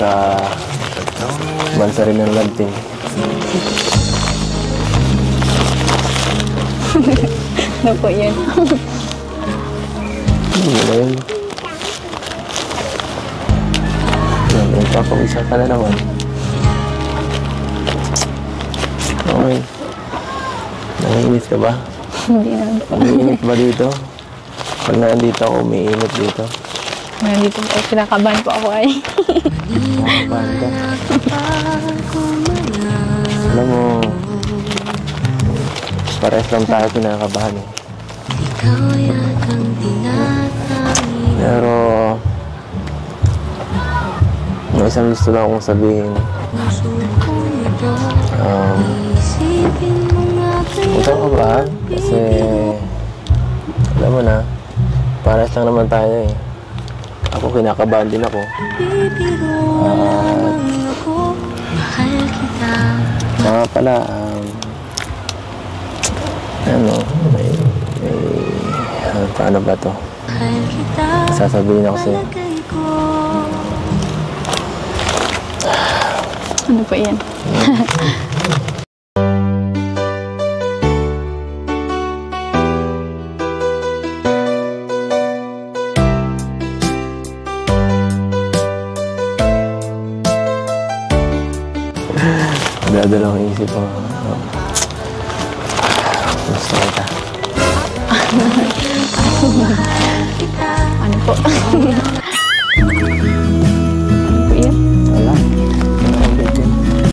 sa bansa rin ng Lanting. Ano po yun? Hindi na yun. Nagpapag-isa ka na naman. Okay. Nanginit ka ba? Hindi naman po. Umiinit ba dito? Pag nandito ako, umiinit dito. Nandito po, kinakabahan po ako ay. Kinakabahan ka. Alam mo, parehas lang tayo kinakabahan eh. Pero, may isang gusto lang akong sabihin. Huwag kang kabahan kasi alam mo na, parehas lang naman tayo eh. Ako kinakabahan din ako. Mga pala, paano ba to? Sasabihin ako sa'yo. Ano po yan? Dadala akong isip ko. Gusto kita. Ano po?